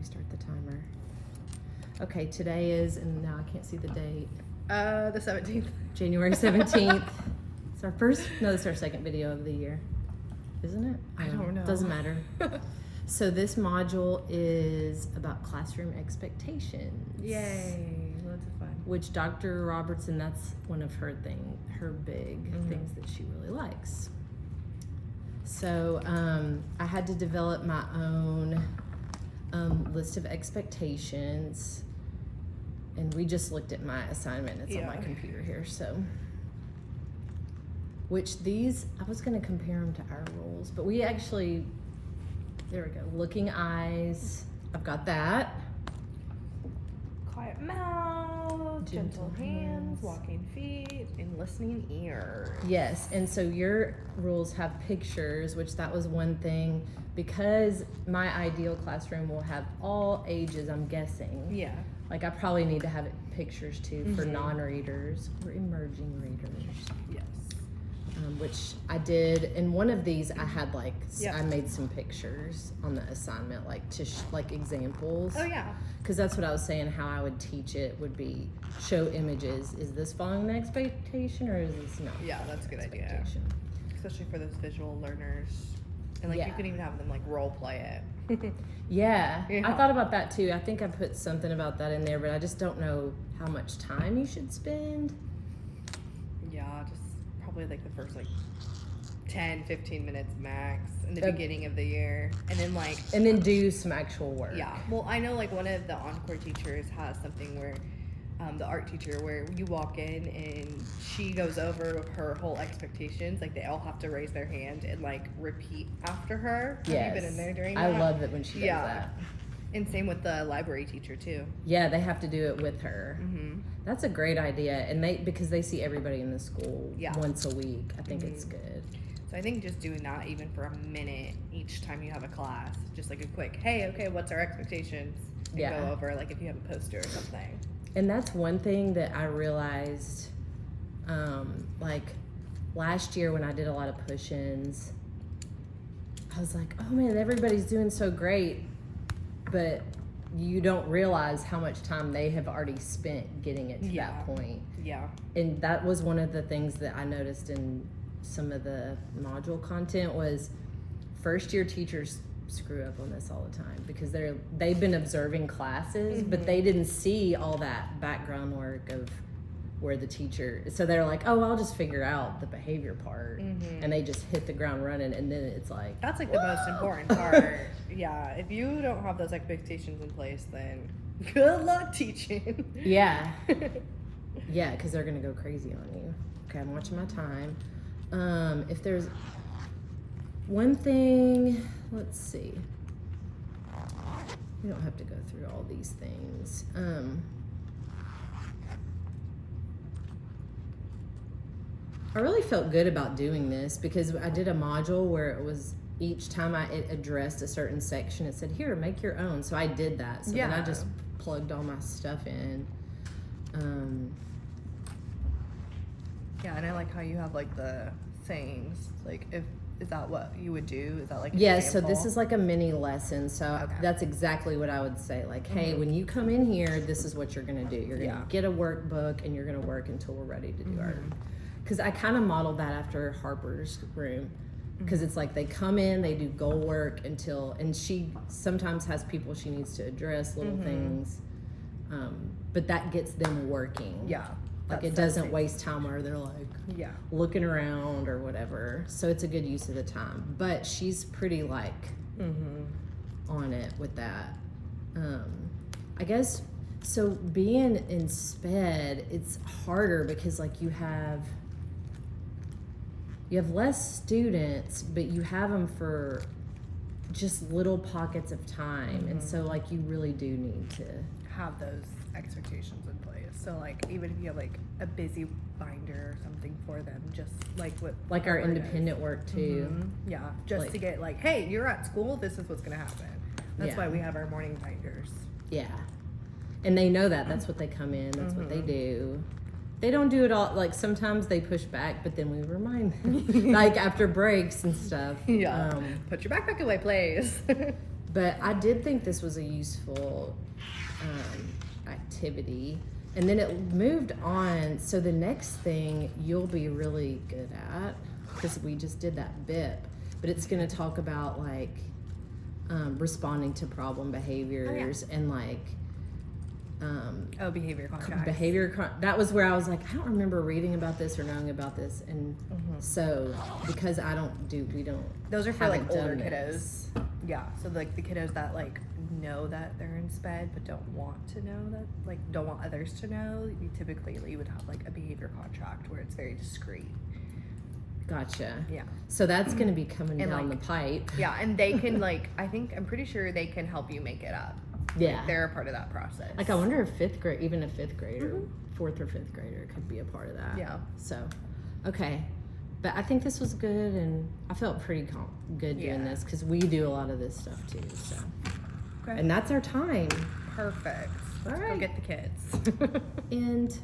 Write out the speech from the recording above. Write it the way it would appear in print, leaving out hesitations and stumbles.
me start the timer. Okay, today is, and now I can't see the date. The 17th. January 17th. It's our first, no, it's our second video of the year. Isn't it? I don't know. Doesn't matter. So this module is about classroom expectations. Yay, loads of fun. Which Dr. Robertson, that's one of her big things that she really likes. So I had to develop my own list of expectations, and we just looked at my assignment. It's on my computer here. So, which these, I was going to compare them to our rules, but we actually, there we go. Looking eyes, I've got that. Quiet mouth, gentle hands, walking feet, and listening ears. Yes, and so your rules have pictures, which that was one thing, because my ideal classroom will have all ages, I'm guessing. Yeah. Like I probably need to have pictures too for non-readers or emerging readers. Yes. Which I did. In one of these, I had like, I made some pictures on the assignment, like to like examples. Oh yeah. Because that's what I was saying, how I would teach it would be show images. Is this following the expectation or is this not? Yeah, that's a good idea. Especially for those visual learners. And like you could even have them like role play it. Yeah, I thought about that too. I think I put something about that in there, but I just don't know how much time you should spend. Yeah, just probably like the first like 10-15 minutes max in the beginning of the year, and then do some actual work. Yeah, well, I know like one of the Encore teachers has something where the art teacher, where you walk in and she goes over her whole expectations, like they all have to raise their hand and like repeat after her. Yes. Have you been in there during that? I love it when she does that. And same with the library teacher too. Yeah, they have to do it with her. That's a great idea, and because they see everybody in the school once a week. I think it's good. So I think just doing that even for a minute each time you have a class, just like a quick, hey, okay, what's our expectations? And go over like if you have a poster or something. And that's one thing that I realized, like last year when I did a lot of push-ins, I was like, oh man, everybody's doing so great, but you don't realize how much time they have already spent getting it to that point. Yeah. And that was one of the things that I noticed in some of the module content was first year teachers screw up on this all the time because they've been observing classes, but they didn't see all that background work of where the teacher, so they're like, oh, I'll just figure out the behavior part, and they just hit the ground running, and then it's like, that's like the most important part. Yeah, if you don't have those expectations in place, then good luck teaching. Yeah, because they're gonna go crazy on you. Okay, I'm watching my time. If there's one thing, let's see. We don't have to go through all these things. I really felt good about doing this because I did a module where it was each time it addressed a certain section, it said, here, make your own. So I did that. So then I just plugged all my stuff in. Yeah, and I like how you have like the sayings, like is that what you would do? Is that like Yes, so this is like a mini lesson. So that's exactly what I would say. Like, hey, when you come in here, this is what you're gonna do. You're gonna get a workbook and you're gonna work until we're ready to do our, because I kind of modeled that after Harper's room. Because it's like they come in, they do goal work until, and she sometimes has people she needs to address, little things, but that gets them working. Yeah. Like it doesn't waste time where they're like looking around or whatever. So it's a good use of the time. But she's pretty like on it with that. I guess, so being in SPED, it's harder because like you have less students, but you have them for just little pockets of time. And so like you really do need to have those expectations in place. So like even if you have like a busy binder or something for them, just like what like our independent work too. Yeah, just like, to get like, hey, you're at school, this is what's gonna happen. That's why we have our morning binders. Yeah, and they know that. That's what they come in. That's what they do. They don't do it all. Like sometimes they push back, but then we remind them, like after breaks and stuff. Yeah. Put your backpack away, please. But I did think this was a useful activity. And then it moved on. So the next thing you'll be really good at, because we just did that BIP, but it's going to talk about like responding to problem behaviors and like behavior contracts. That was where I was like, I don't remember reading about this or knowing about this. And so because we don't. Those are for like haven't older done kiddos. this. Yeah, so like the kiddos that like know that they're in SPED but don't want to know that, like don't want others to know. You would have like a behavior contract where it's very discreet. Gotcha. Yeah. So that's going to be coming And, down like, the pipe. Yeah, and they can like I'm pretty sure they can help you make it up. Yeah. Like, they're a part of that process. Like I wonder if even a fifth grader, fourth or fifth grader could be a part of that. Yeah. So, okay. But I think this was good, and I felt pretty good doing Yeah. this because we do a lot of this stuff too. So, Okay. and that's our time. Perfect. Let's All go right. get the kids. And